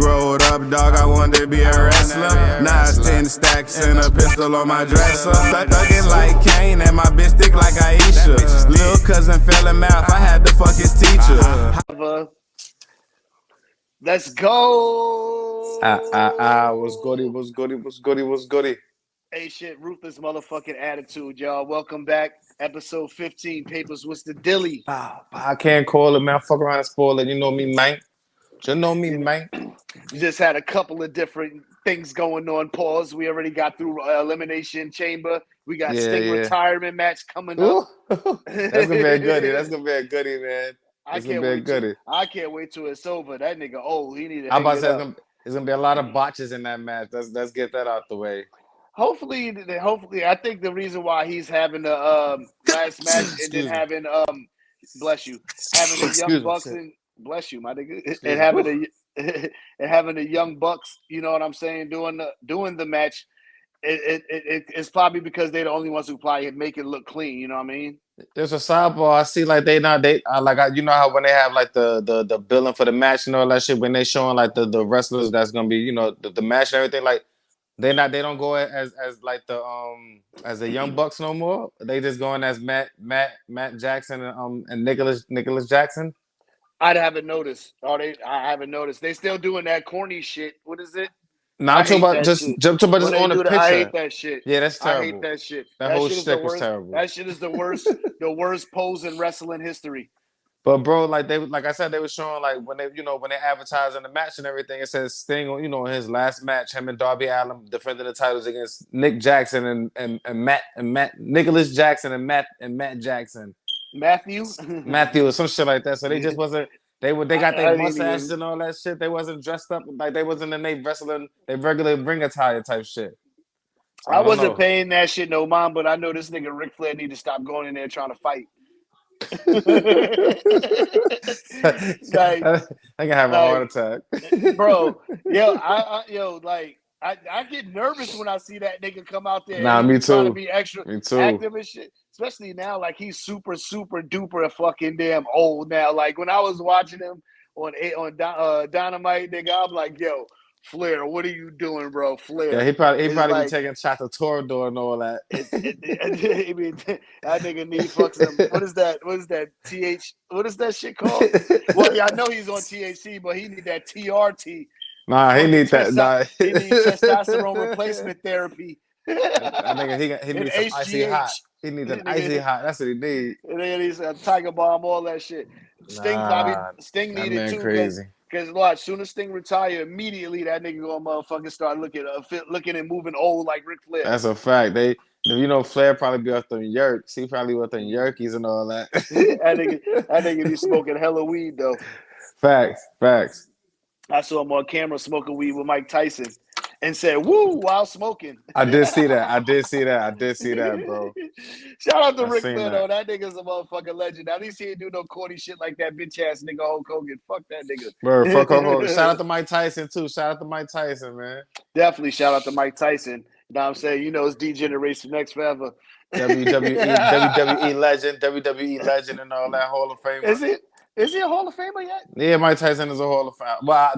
growed up, dog, I wanted to be a wrestler. Now it's 10 stacks and a pistol on my dresser. Thuggin' like Kane and my bitch thick like Aisha. Lil' cousin fell in mouth, I had to fuck his teacher. Let's go. What's goody? Hey, shit, Ruthless motherfucking Attitude, y'all. Welcome back. Episode 15, Papers. What's the dilly? I can't call it, man. Fuck around and spoil it. You know me, man. You know me, man. We just had a couple of different things going on. Pause. We already got through Elimination Chamber. We got Sting retirement match coming up. That's gonna be a goodie. That's gonna be a goodie, man. I can't wait till it's over. That nigga old. He need to. I'm about to say it's gonna be a lot of botches in that match. Let's get that out the way. Hopefully, I think the reason why he's having the last match and then having having the Young Bucks and bless you, my nigga, and having the Young Bucks, you know what I'm saying, doing the match. It's probably because they're the only ones who probably make it look clean. You know what I mean? There's a sidebar. I see like you know how when they have like the billing for the match and all that shit, when they showing like the wrestlers that's gonna be, you know, the match and everything, like they don't go as like the as the Young Bucks no more. They just going as Matt Jackson and Nicholas Jackson. I haven't noticed. I haven't noticed. They still doing that corny shit. What is it? No, I'm talking about just on the picture. I hate that shit. Yeah, that's terrible. I hate that shit. That whole shtick is terrible. That shit is the worst pose in wrestling history. But bro, like I said, they were showing like when they advertising the match and everything, it says Sting, you know, in his last match, him and Darby Allin defended the titles against Nick Jackson and Matt Nicholas Jackson and Matt Jackson. Matthew or some shit like that. So they just wasn't. They got their mustaches and all that shit. They wasn't dressed up like they wasn't in their wrestling, they regular ring attire type shit. So I wasn't paying that shit no mind, but I know this nigga Ric Flair need to stop going in there trying to fight. Like, I can have a heart attack, bro. I get nervous when I see that nigga come out there. Nah, me too. Trying to be extra active and shit. Especially now, like he's super duper fucking damn old now. Like when I was watching him on Dynamite, nigga, I'm like, yo, Flair, what are you doing, bro? Flair. Yeah, he probably like, be taking shots of Torador and all that. I mean, that nigga need fucks. What is that? What is that shit called? Well, yeah, I know he's on THC, but he need that TRT. Nah, he needs that. Nah. He needs testosterone replacement therapy. I think he needs some icy hot. He needs an icy hot. That's what he needs. And then he's a Tiger Bomb, all that shit. Sting needed too. Crazy. Because as soon as Sting retire, immediately that nigga gonna motherfucking start looking and moving old like Ric Flair. That's a fact. Flair probably be off them yerks. He probably with them yerkies and all that. that nigga be smoking hella weed though. Facts. I saw him on camera smoking weed with Mike Tyson and said, woo, while smoking. I did see that, bro. Shout out to Ric Flair, though. That nigga's a motherfucking legend. At least he didn't do no corny shit like that bitch-ass nigga Hulk Hogan. Fuck that nigga. Bro, fuck Hulk Hogan. Shout out to Mike Tyson, too. Shout out to Mike Tyson, man. Definitely shout out to Mike Tyson. You know what I'm saying? You know it's D-Generation Next forever. WWE legend and all that Hall of Fame. Is it? Is he a Hall of Famer yet? Yeah, Mike Tyson is a Hall of Famer. Well,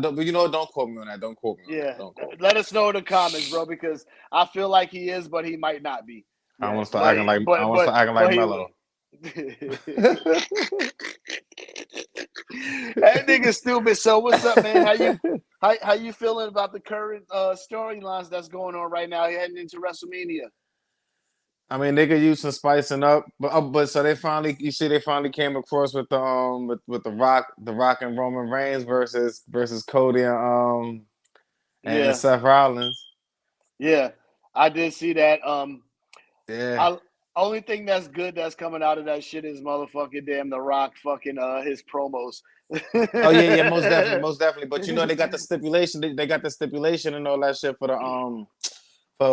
don't quote me on that. Don't quote me. Yeah, let us know in the comments, bro, because I feel like he is, but he might not be. Yeah. I want to start acting like Mello. That nigga stupid. So what's up, man? How you feeling about the current storylines that's going on right now? You're heading into WrestleMania. I mean, they could use some spicing up, but so they finally came across with the Rock and Roman Reigns versus Cody and Seth Rollins. Yeah, I did see that. Yeah. Only thing that's good that's coming out of that shit is motherfucking damn The Rock fucking his promos. Oh yeah, most definitely. But you know they got the stipulation. They got the stipulation and all that shit for the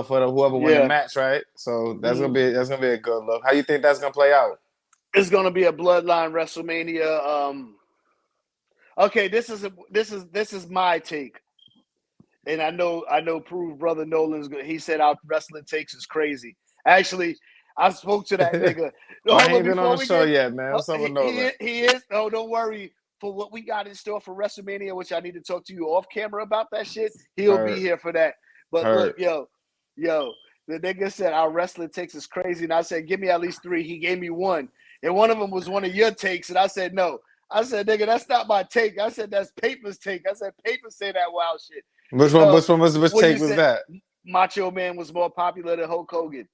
for the whoever win the match, right? So that's gonna be a good look. How you think that's gonna play out? It's gonna be a Bloodline WrestleMania. Okay, this is my take, and I know Proof Brother Nolan's good. He said our wrestling takes is crazy. Actually, I spoke to that nigga. I ain't been on the show yet, man. What's up with Nolan? He is. Oh, don't worry. for what we got in store for WrestleMania, which I need to talk to you off camera about that shit, he'll be here for that. But look, yo, the nigga said our wrestling takes is crazy, and I said, give me at least 3. He gave me 1, and one of them was one of your takes, and I said no. I said, nigga, that's not my take. I said that's Papers' take. I said Papers say that wild shit. Which take was that? Macho Man was more popular than Hulk Hogan.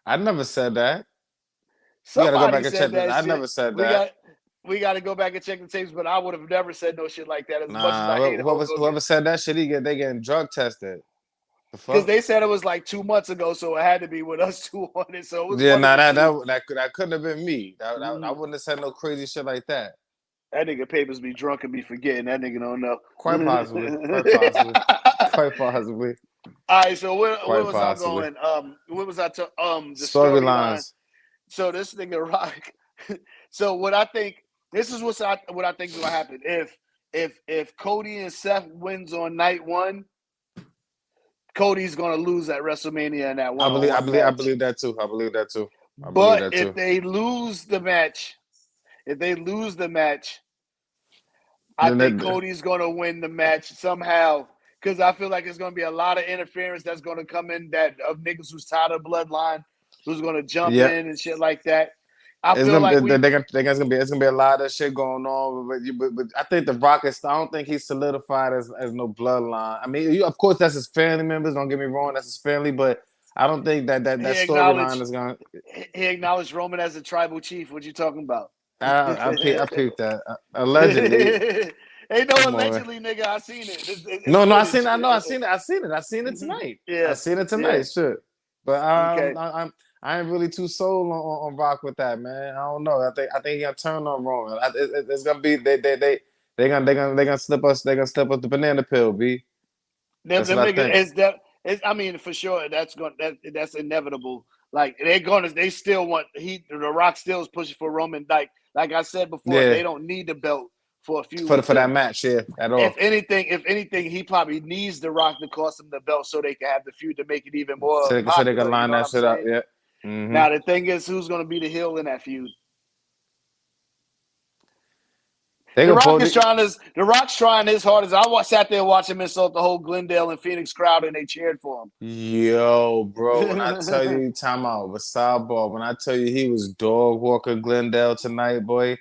I never said that. Somebody gotta go back and said check that. I never said that. We got to go back and check the tapes, but I would have never said no shit like that. As much as I hate whoever said that shit, they getting drug tested. Because they said it was like 2 months ago, so it had to be with us 2 on it. So it was that couldn't have been me. I wouldn't have said no crazy shit like that. That nigga Papers be drunk and be forgetting. That nigga don't know. Quite possibly. Quite possibly. All right, so where was I going? Where was I the storylines? So this nigga Rock. So what I think, this is what I think is gonna happen. If Cody and Seth wins on night 1, Cody's gonna lose at WrestleMania in that one. I believe that too. But if they lose the match, I think Cody's gonna win the match somehow. Because I feel like there's gonna be a lot of interference that's gonna come in of niggas who's tired of Bloodline, who's gonna jump in and shit like that. It's gonna be a lot of shit going on, but I think the Rock I don't think he's solidified as no Bloodline. I mean, of course that's his family members. Don't get me wrong, that's his family, but I don't think that storyline is gonna. He acknowledged Roman as a tribal chief. What you talking about? I peeped that allegedly. Ain't no allegedly, nigga. I seen it. It's no, I seen it. I seen it tonight. Yeah, I seen it tonight. Shit, but I ain't really too sold on Rock with that, man. I don't know. I think he gonna turn on Roman. It's gonna be they gonna slip us. They gonna slip us the banana pill, B. I mean, for sure, that's inevitable. Like they still want the Rock still is pushing for Roman. Like I said before, they don't need the belt for a few for that match, at all. If anything, he probably needs the Rock to cost him the belt so they can have the feud to make it even more. So they can line that shit up. Yeah. Mm-hmm. Now the thing is, who's going to be the heel in that feud? The Rock's trying his hardest. I sat there watching him insult the whole Glendale and Phoenix crowd, and they cheered for him. Yo, bro, when I tell you, time out, but sidebar, when I tell you he was dog walking Glendale tonight, boy,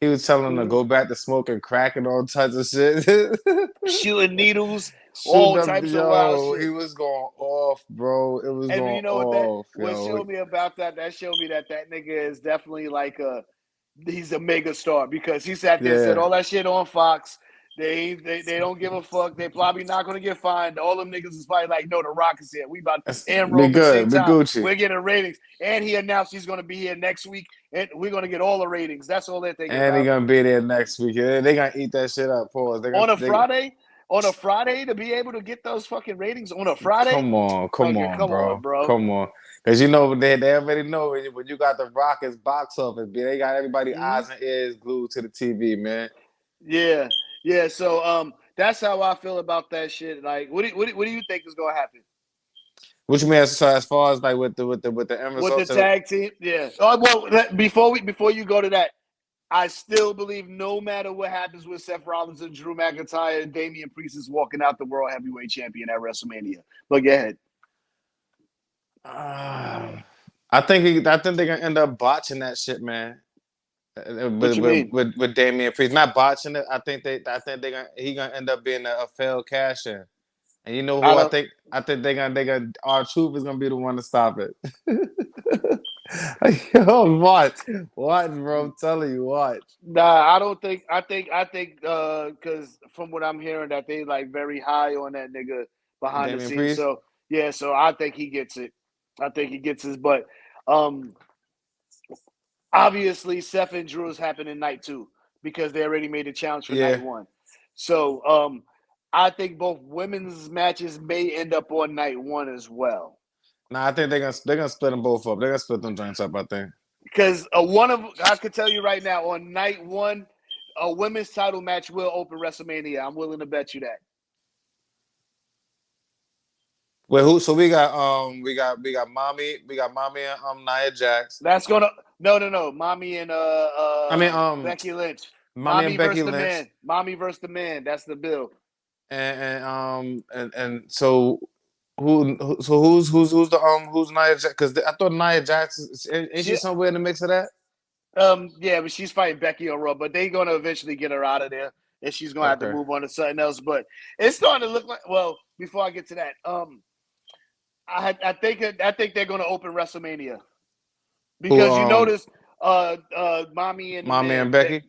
he was telling him to go back to smoking crack and all types of shit. Shooting needles. All types of wild shit. He was going off, bro. It was going off. What showed me about that? That showed me that nigga is definitely like he's a mega star because he sat there and said all that shit on Fox. They don't give a fuck. They probably not gonna get fined. All them niggas is probably like, no, the Rock is here. We about to and Roman same time. Gucci. We're getting ratings. And he announced he's gonna be here next week, and we're gonna get all the ratings. That's all they're thinking. And he's gonna be there next week. They gonna eat that shit up. Pause. On a Friday to be able to get those fucking ratings on a Friday? Come on, bro. Come on. Because you know they already know when you got the Rock as box office, they got everybody eyes and ears glued to the TV, man. Yeah. So that's how I feel about that shit. Like, what do you think is gonna happen? What you mean as far as like with the end results? With the tag team? Yeah. Oh well, before you go to that. I still believe no matter what happens with Seth Rollins and Drew McIntyre, and Damian Priest is walking out the World Heavyweight Champion at WrestleMania. But go ahead. I think they're gonna end up botching that shit, man. With Damian Priest, not botching it. I think he gonna end up being a failed cash in. And you know who I think they're gonna R-Truth is gonna be the one to stop it. Yo, watch, bro. I'm telling you, watch. Nah, I don't think. I think because from what I'm hearing, that they like very high on that nigga behind the scenes. Priest? So yeah, so I think he gets it. I think he gets his, but obviously Seth and Drew is happening night 2 because they already made a challenge for night 1. So I think both women's matches may end up on night 1 as well. Nah, I think they're gonna split them both up. They're gonna split them joints up, I think. Because I could tell you right now, on night 1, a women's title match will open WrestleMania. I'm willing to bet you that. Well, who? So we got Mommy and Nia Jax. That's gonna no, Mommy and Becky Lynch. Mommy and Becky versus the Lynch. man. Mommy versus the man. That's the bill. And so who's who's Nia Jax? Because I thought Nia Jax ain't she somewhere in the mix of that? Yeah, but she's fighting Becky on Raw, but they're gonna eventually get her out of there, and she's gonna have to move on to something else. But it's starting to look like. Well, before I get to that, I think they're gonna open WrestleMania because you notice, Mommy and Becky.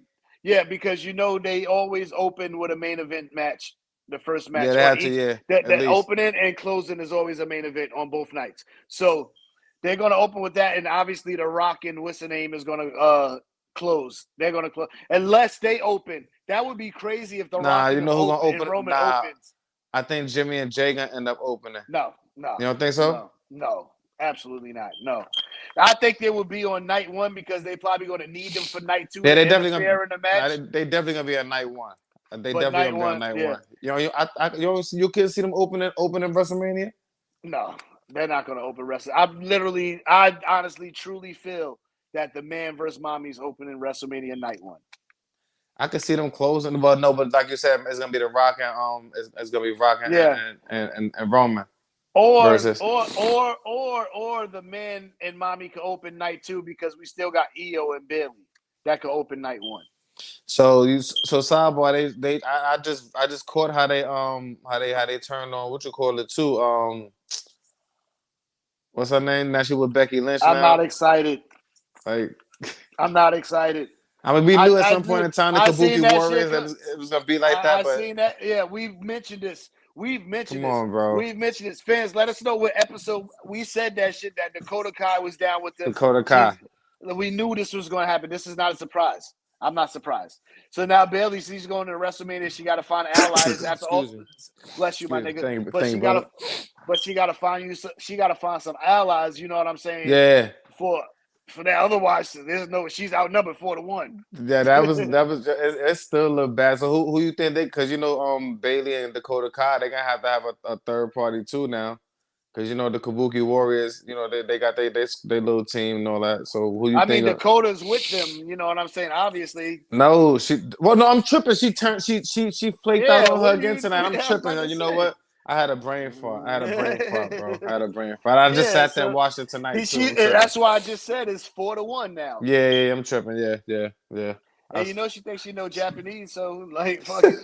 Yeah, because they always open with a main event match. The first match, yeah, they had to, yeah. That opening and closing is always a main event on both nights. So they're going to open with that, and obviously The Rock and what's the name is going to close. They're going to close unless they open. That would be crazy if The Rock and, who's gonna open? Roman opens. I think Jimmy and Jay gonna end up opening. No. You don't think so? No, absolutely not. No, I think they will be on night one because they probably going to need them for night two. Yeah, they definitely gonna in the match. they definitely gonna be on night one. They but definitely gonna be on night one. You can see them opening WrestleMania. No, they're not going to open WrestleMania. I honestly, truly feel that the man versus Mommy's opening WrestleMania night one. I could see them closing, but like you said, it's gonna be The Rock and it's gonna be Rock and Roman. Or the man and Mommy could open night two because we still got Io and Bailey that could open night one. So sidebar, I just caught how they turned on what you call it too. What's her name? Now she with Becky Lynch. I'm not excited. I'm not excited. I mean, we knew at some point in time the Kabuki Warriors that it was gonna be like that. I've seen that. Yeah, we've mentioned this. Come on, bro. We've mentioned this. Fans, let us know what episode we said that shit that Dakota Kai was down with them. Dakota Kai. We knew this was going to happen. This is not a surprise. I'm not surprised. So now Bailey, she's going to WrestleMania. She got to find allies after all. Bless you, my nigga. But she got to find you. She got to find some allies. You know what I'm saying? Yeah. For that, otherwise she's outnumbered 4-1. Yeah, that was. It's still a little bad. So who you think because Bailey and Dakota Kai, they're gonna have to have a third party too now, because the Kabuki Warriors, they got their little team and all that. So who you think? I mean, Dakota's with them. You know what I'm saying? Obviously. No, I'm tripping. She flaked out on her again tonight. I'm tripping. You know what? I had a brain fart. Bro. I had a brain fart. I just sat there and watched it tonight. That's why I just said it's 4-1 now. Yeah, I'm tripping. Yeah. And she thinks she know Japanese, so like fucking.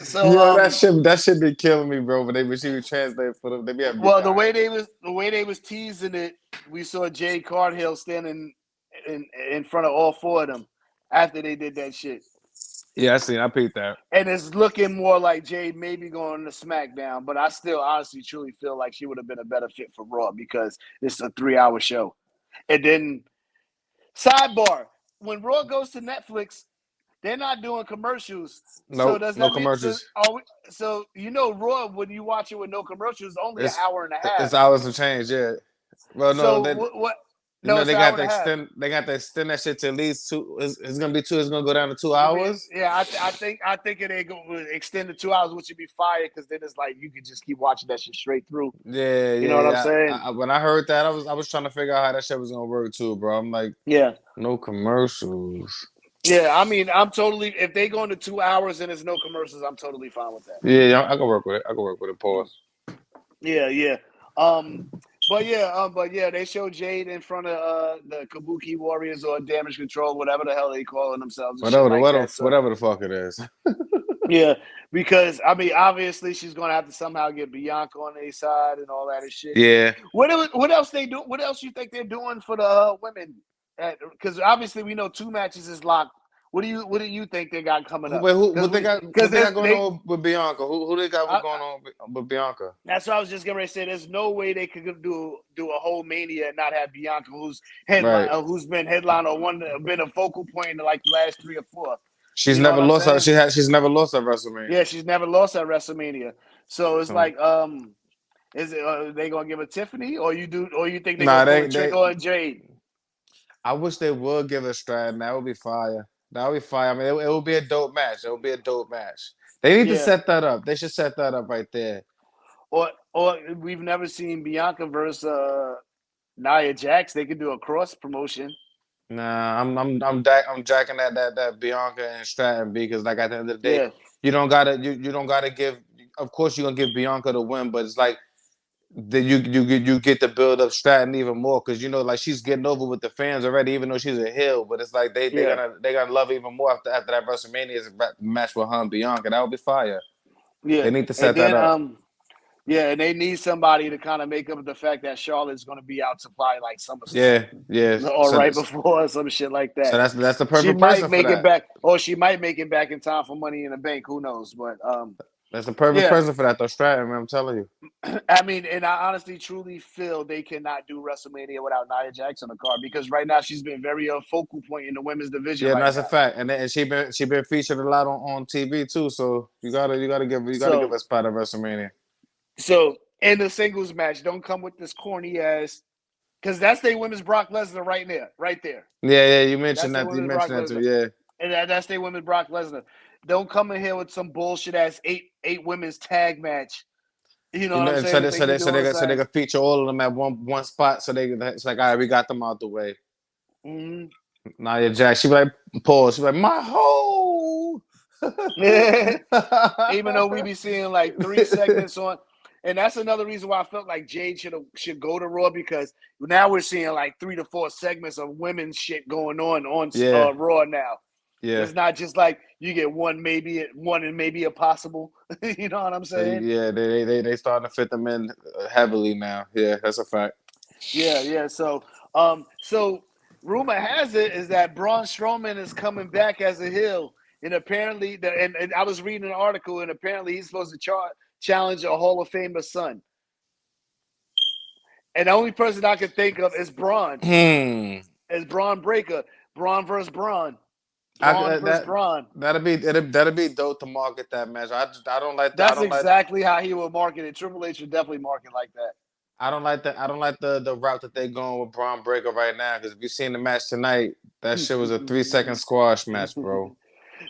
So that shit be killing me, bro. But she would translate for them. They be having the way they was teasing it, we saw Jay Carthill standing in front of all four of them after they did that shit. Yeah, I peeped that. And it's looking more like Jade maybe going to SmackDown, but I still honestly truly feel like she would have been a better fit for Raw because it's a 3-hour show. And then, sidebar, when Raw goes to Netflix, they're not doing commercials. No, no commercials. So Raw, when you watch it with no commercials, it's only an hour and a half. It's hours of change, yeah. Well, no, what? They got to extend. They got to extend that shit to at least 2. It's gonna be 2. It's gonna go down to 2 hours. Yeah, I think it go extend to 2 hours, which would be fire because then it's like you can just keep watching that shit straight through. Yeah, you know what I'm saying. When I heard that, I was trying to figure out how that shit was gonna work too, bro. I'm like, no commercials. Yeah, I mean, I'm totally. If they go into 2 hours and there's no commercials, I'm totally fine with that. Yeah, I can work with it. Pause. Yeah. But yeah, they show Jade in front of the Kabuki Warriors or Damage Control, whatever the hell they calling themselves. Whatever the fuck it is. Yeah, because I mean, obviously she's gonna have to somehow get Bianca on their side and all that and shit. Yeah. What else they do? What else you think they're doing for the women? Because obviously we know 2 matches is locked. What do you think they got coming up? Wait, what they got going on with Bianca? Who they got going on with Bianca? That's what I was just gonna say. There's no way they could do a whole Mania and not have Bianca, who's been headline or been a focal point in like the last 3 or 4. She's never lost her. She's never lost at WrestleMania. Yeah, she's never lost at WrestleMania. So it's like, is it they gonna give her Tiffany, or you think they're gonna Trick on Jade? I wish they would give her Stratton. That would be fire. I mean, it would be a dope match. They need to set that up. They should set that up right there. Or we've never seen Bianca versus Nia Jax. They could do a cross promotion. Nah, I'm jacking that Bianca and Stratton because like at the end of the day, Yeah, you don't gotta give. Of course, you're gonna give Bianca the win, but it's like you get to build up Stratton even more because like she's getting over with the fans already, even though she's a heel. But it's like yeah, they gonna love even more after that WrestleMania match with her and Bianca. That would be fire. yeah. They need to And set that then up. yeah, and they need somebody to kind of make up the fact that Charlotte's going to be out to probably like SummerSlam Yeah, yeah. or right before or some shit like So that. that's the She perfect might person for make it that. back, or she might make it back in time for Money in the Bank. Who knows? But That's the perfect yeah, person for that though, Stratton. Man, I'm telling you. I mean, and I honestly, truly feel they cannot do WrestleMania without Nia Jax on the card because right now she's been very a focal point in the women's division Yeah, no, right that's a now. fact, and she been featured a lot on TV too. So you gotta give So, a spot at WrestleMania. so in the singles match, don't come with this corny ass because that's their women's Brock Lesnar right there, right there. Yeah, you That's mentioned their that. You women's Brock mentioned that too. Lesnar. Yeah. And that's their women's Brock Lesnar. Don't come in here with some bullshit ass eight women's tag match. You know what I'm saying? That they be doing. So they can feature all of them at one spot. So it's like, all right, we got them out the way. Mm-hmm. Nia Jax, she be like, pause. She be like, my hole. Even though we be seeing like 3 segments on, and that's another reason why I felt like Jade should go to Raw because now we're seeing like 3 to 4 segments of women's shit going on Yeah. Raw now. Yeah. It's not just like you get one and maybe a possible. You know what I'm So saying? yeah, they starting to fit them in heavily now. Yeah, that's a fact. Yeah. So rumor has it is that Braun Strowman is coming back as a heel, and apparently and I was reading an article, and apparently he's supposed to challenge a Hall of Famer's son. And the only person I can think of is Braun. Is Braun Breaker. Braun versus Braun. Braun versus Braun. That'd be dope to market that match. I don't like That's exactly how he would market it. Triple H would definitely market like that. I don't like the route that they going with Braun Breaker right now because if you seen the match tonight, that shit was a 3-second squash match, bro.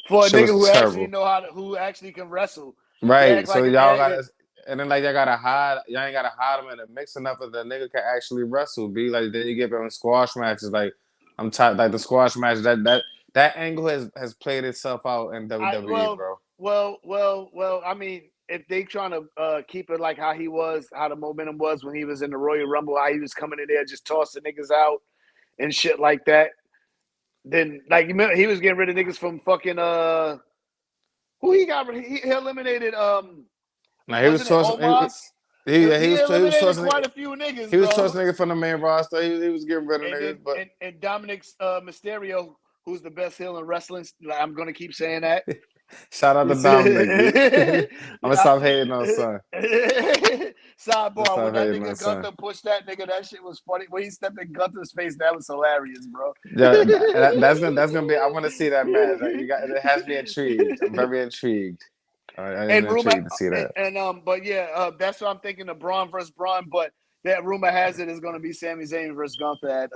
For a shit nigga who terrible. actually who actually can wrestle. Right. So y'all got and then like y'all gotta hide. Y'all ain't gotta hide him in the mix enough that the nigga can actually wrestle. Be like then you get him squash matches. Like I'm tired. Like the squash match that angle has played itself out in WWE, bro. Well. I mean, if they trying to keep it like how the momentum was when he was in the Royal Rumble, how he was coming in there just tossing niggas out and shit like that. Then like he was getting rid of niggas from fucking who he got rid of? He eliminated Now he was tossing. He eliminated quite a few niggas. He was tossing niggas from the main roster. He was getting rid of niggas. But and Dominic Mysterio, who's the best heel in wrestling, I'm gonna keep saying that. Shout out to Dominic. I'm gonna stop hating on son. Sidebar, when that nigga Gunther pushed that nigga, that shit was funny. When he stepped in Gunther's face, that was hilarious, bro. Yeah, that's gonna be. I want to see that match. It has me intrigued. I'm very intrigued. I'm intrigued to see that. But yeah, that's what I'm thinking of Braun versus Braun. But that rumor has it is going to be Sami Zayn versus Gunther at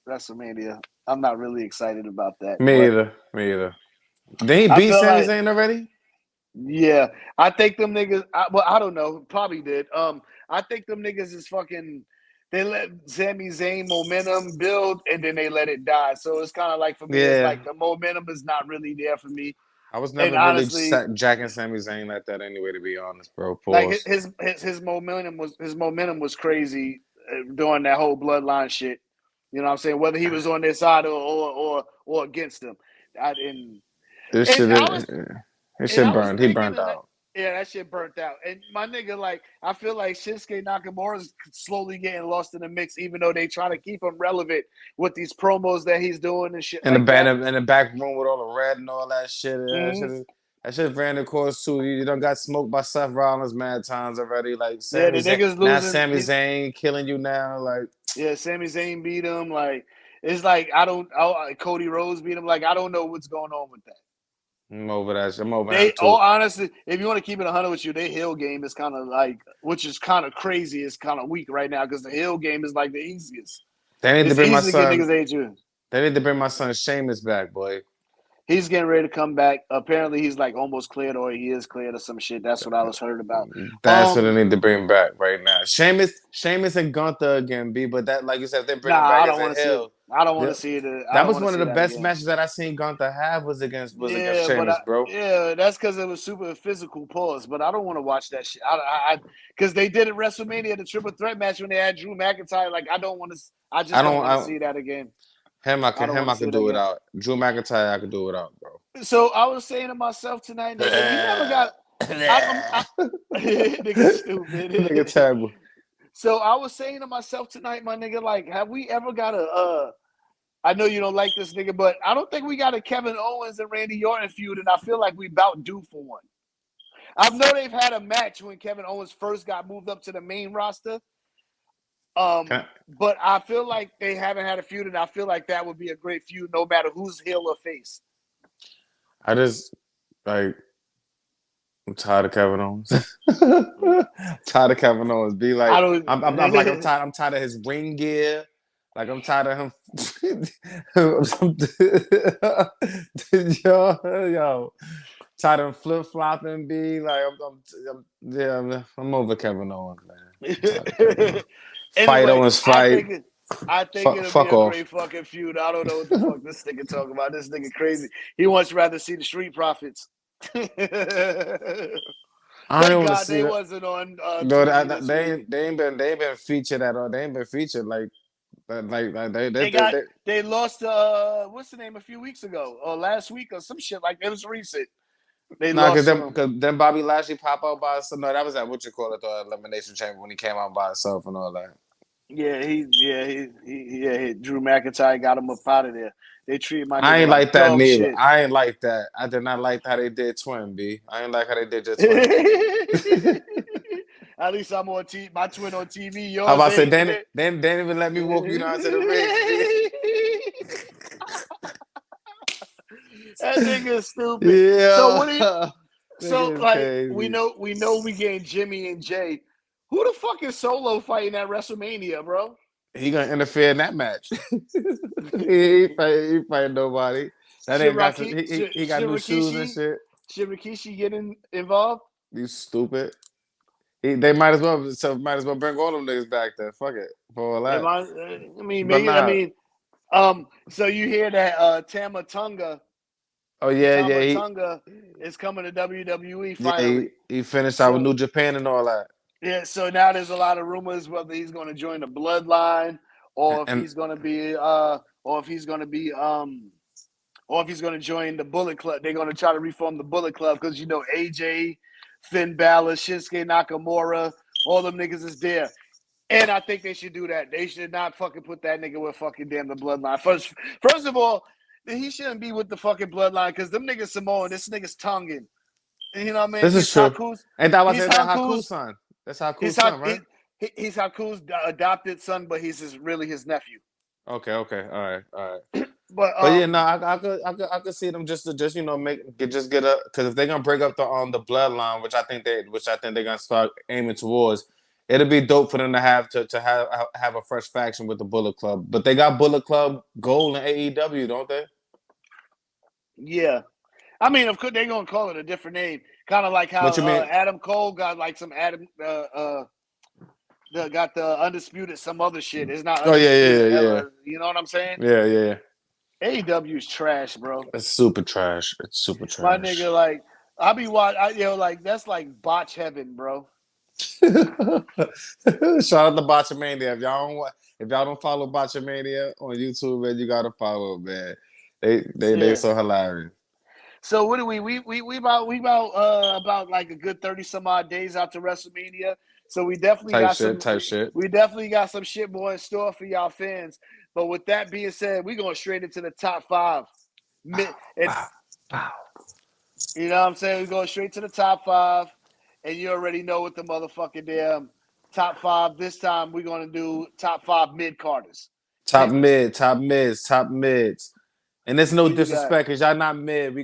WrestleMania. I'm not really excited about that. Me either. Did he beat Sami Zayn already? Yeah, I think them niggas. I don't know. Probably did. I think them niggas is fucking. They let Sami Zayn momentum build and then they let it die. So it's kind of like for me, it's like the momentum is not really there for me. I was never honestly, jacking Sami Zayn like that anyway. To be honest, bro. Pause. Like his momentum was crazy during that whole bloodline shit. You know what I'm saying? Whether he was on their side or against them. This shit burned. He burned out. Yeah, that shit burnt out. And my nigga, like, I feel like Shinsuke Nakamura's slowly getting lost in the mix, even though they try to keep him relevant with these promos that he's doing and shit. In the back room with all the red and all that shit. Mm-hmm. That shit ran the course too. You done got smoked by Seth Rollins mad times already. Like Sami Zayn, now Sami Zayn killing you now. Like Sami Zayn beat him. Like it's like Cody Rhodes beat him. Like I don't know what's going on with that. I'm over that. I'm over that too. Honestly, if you want to keep it 100 with you, their heel game is kind of like, which is kind of crazy. It's kind of weak right now because the heel game is like the easiest. They need to bring my son. They need to bring my son Sheamus back, boy. He's getting ready to come back. Apparently, he's like almost cleared, or he is cleared, or some shit. That's what I was heard about. That's what they need to bring back right now. Sheamus and Gunther again, B. But that, like you said, if they bring him back I as don't a want to see it. heel. I don't want to see it. That was one of the best matches that I seen Gunther have was against Sheamus, bro. Yeah, that's because it was super physical pause. But I don't want to watch that shit. Because they did at WrestleMania the triple threat match when they had Drew McIntyre. Like I don't want to. I just don't want to see that again. I could do without. Drew McIntyre, I could do without, bro. So I was saying to myself tonight, nigga, we never got. Nigga stupid. Nigga terrible. So I was saying to myself tonight, my nigga, like, have we ever got I know you don't like this nigga, but I don't think we got a Kevin Owens and Randy Orton feud, and I feel like we about due for one. I know they've had a match when Kevin Owens first got moved up to the main roster. But I feel like they haven't had a feud, and I feel like that would be a great feud no matter who's heel or face. I just, like, I'm tired of Kevin Owens. Tired of Kevin Owens. Be like, I'm tired of his ring gear. Like, I'm tired of him. yo, tired of him flip flopping. Be like, I'm over Kevin Owens, man. Fight Owens, fight. I think it'll be a great fucking feud. I don't know what the fuck this nigga talking about. This nigga crazy. He wants rather see the Street Profits. I don't want to see. They wasn't on. No, they ain't been featured at all. They ain't been featured like they lost. What's the name? A few weeks ago or last week or some shit like it was recent. They lost because then Bobby Lashley pop out by himself. No, that was at what you call it, the Elimination Chamber when he came out by himself and all that. Yeah, Drew McIntyre got him up out of there. They treated my nigga I ain't like that neither. Shit. I ain't like that. I did not like how they did Twin, B. I ain't like how they did just Twin. At least I'm on TV. My twin on TV. Yours I'm about to say, they didn't even let me walk you down to the ring. That nigga is stupid. Yeah. So what do you? So like crazy. we know we getting Jimmy and Jay. Who the fuck is Solo fighting at WrestleMania, bro? He gonna interfere in that match. he fighting nobody. That ain't got some, he got new shoes and shit. Should Rikishi get involved? You stupid. They might as well bring all them niggas back there. Fuck it. For all that. So you hear that Tama Tonga? Oh yeah, Tonga is coming to WWE finally. Yeah, he finished out with New Japan and all that. Yeah, so now there's a lot of rumors whether he's going to join the Bloodline or if he's going to be join the Bullet Club. They're going to try to reform the Bullet Club because you know AJ, Finn Balor, Shinsuke Nakamura, all them niggas is there. And I think they should do that. They should not fucking put that nigga with fucking damn the Bloodline. First of all, he shouldn't be with the fucking Bloodline because them niggas Samoan, this nigga's Tongan. You know what I mean? This is true. And that was Haku's son. That's Haku's son, right? He's Haku's adopted son, but he's really his nephew. Okay, all right. But yeah, no, I could see them just get up because if they're gonna break up the Bloodline, which I think they're gonna start aiming towards, it'll be dope for them to have a fresh faction with the Bullet Club. But they got Bullet Club Gold and AEW, don't they? Yeah, I mean, of course they're gonna call it a different name, kind of like how Adam Cole got like some got the Undisputed some other shit. It's not. Oh yeah. You know what I'm saying? Yeah. AEW is trash, bro. It's super trash. My nigga, like I be watching, like that's like botch heaven, bro. Shout out to Botchamania. If y'all don't follow Botchamania on YouTube, man, you gotta follow, man. They so hilarious. So what do we about like a good 30 some odd days out to WrestleMania. So we definitely got shit. We definitely got some shit more in store for y'all fans. But with that being said, we're going straight into the top 5. Wow. You know what I'm saying? We're going straight to the top 5. And you already know what the motherfucking damn top 5. This time we're going to do top 5 mid-carders. Top mids. And it's no disrespect because y'all not mid.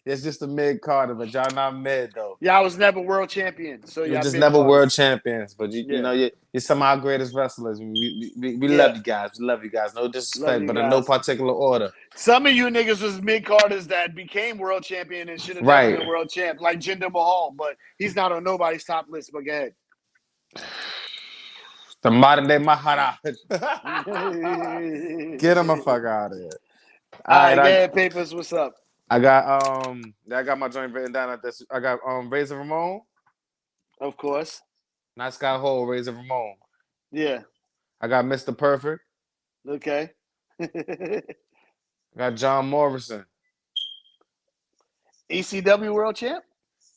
It's just a mid Carter, but y'all not mid though. Yeah, I was never world champion, so You're y'all just mid never Carters. world champions, but you know you're some of our greatest wrestlers. We love you guys. We love you guys. No disrespect, but in no particular order. Some of you niggas was mid Carters that became world champion and should have never been world champ, like Jinder Mahal, but he's not on nobody's top list. But go ahead. The modern day Maharaj. Get him a fuck out of here. All right, go ahead, Papers. What's up? I got my joint written down at this. I got Razor Ramon. Of course. Not Scott Hall, Razor Ramon. Yeah. I got Mr. Perfect. Okay. I got John Morrison. ECW world champ?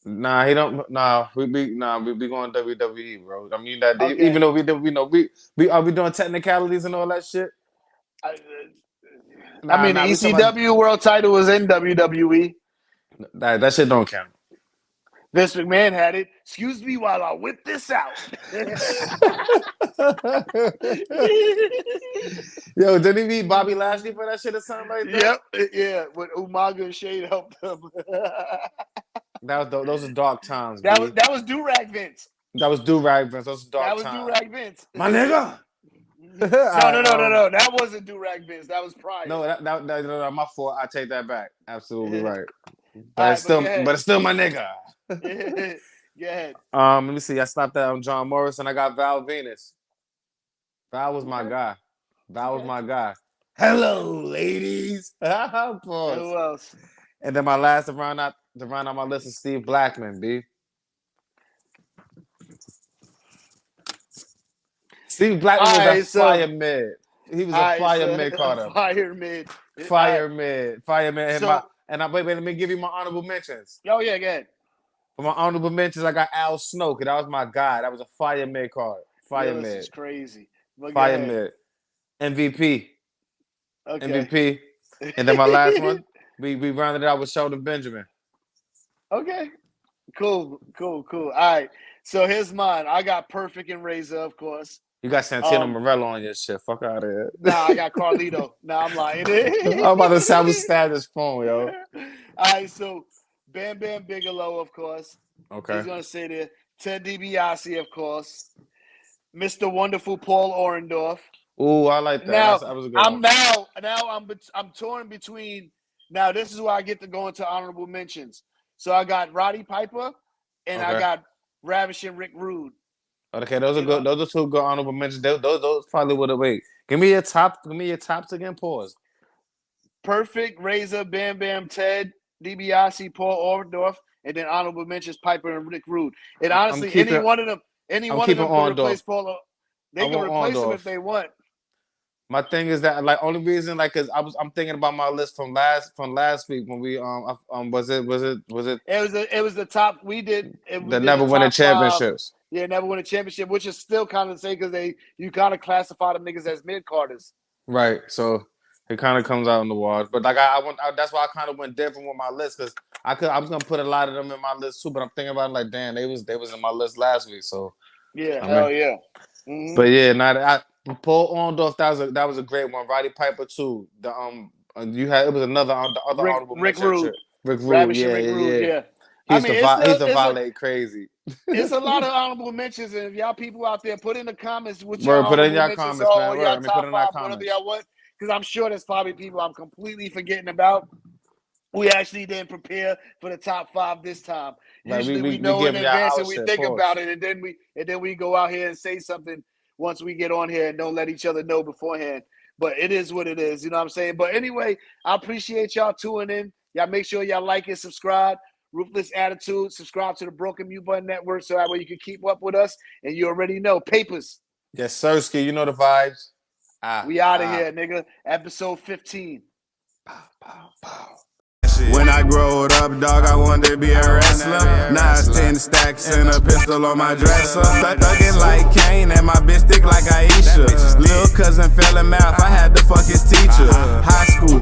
Nah, he don't. Nah, we going WWE, bro. I mean that even though we are we doing technicalities and all that shit. The ECW world title was in WWE. That shit don't count. Vince McMahon had it. Excuse me while I whip this out. Yo, didn't he beat Bobby Lashley for that shit or something like that? Yep. Yeah, when Umaga and Shade helped him. Those are dark times. That was Do-Rag Vince. That was Do-Rag Vince. Those are dark times. That was Do-Rag Vince. My nigga. No. That wasn't Do-Rag Vince. That was Pryor. No, that my fault. I take that back. Absolutely right. But it's still my nigga. Go ahead. Let me see. I stopped that on John Morrison. I got Val Venus. Val was my guy. Hello, ladies. Who else? And then my last to round out my list is Steve Blackman, B. Steve Blackman was a fire mid. He was a fire mid, Carter. Fire mid. Fire mid. Wait, let me give you my honorable mentions. Oh, yeah, go ahead. For my honorable mentions, I got Al Snoke. That was my guy. That was a fire mid card. Mid. This is crazy. Fire mid. MVP. Okay. MVP. And then my last one, we rounded it out with Sheldon Benjamin. Okay. Cool. All right. So here's mine. I got Perfect and Razor, of course. You got Santino Morello on your shit. Fuck out of here. Nah, I got Carlito. Nah, I'm lying. I'm about to say I was stabbed his phone, yo. All right, so Bam Bam Bigelow, of course. Okay. He's gonna say there. Ted DiBiase, of course. Mr. Wonderful Paul Orndorff. Ooh, I like that. Now, that was a good one. I'm torn between. Now, this is where I get to go into honorable mentions. So I got Roddy Piper and I got Ravishing Rick Rude. Okay, those are good. Those are two good honorable mentions. Those probably would have wait. Give me your tops again. Pause. Perfect, Razor, Bam Bam, Ted DiBiase, Paul Orndorff, and then honorable mentions Piper and Rick Rude. And honestly, any one of them can replace Paul. They can replace him if they want. My thing is that only reason cause I'm thinking about my list from last week when we was it It was the top we did. The never winning championships. Yeah, never win a championship, which is still kind of the same because you kind of classify them niggas as mid carders. Right. So it kind of comes out in the wash. But that's why I kind of went different with my list because I was gonna put a lot of them in my list too. But I'm thinking about it damn, they was in my list last week. So yeah, hell yeah. Mm-hmm. But yeah, Paul Orndorff, that was a great one. Roddy Piper too. The it was another honorable Rick Rude. Rick Rude, yeah. He's the valet crazy. It's a lot of honorable mentions, and if y'all people out there, put in the comments what y'all put in your comments, man. Y'all top five, whatever y'all want, because I'm sure there's probably people I'm completely forgetting about. We actually didn't prepare for the top five this time. Usually we know in advance and we think about it, and then we go out here and say something once we get on here and don't let each other know beforehand. But it is what it is, you know what I'm saying? But anyway, I appreciate y'all tuning in. Y'all make sure y'all like and subscribe. Ruthless Attitude. Subscribe to the Broken Mute Button Network so that way you can keep up with us. And you already know. Papers. Yes, Sirski. You know the vibes. We out of here, nigga. Episode 15. Pow, pow, pow. When I growed up, dog, I wanted to be a wrestler. Now it's 10 stacks and a pistol on my dresser. Thuggin' like Kane and my bitch thick like Aisha. Lil' cousin fell in mouth, I had to fuck his teacher. High school.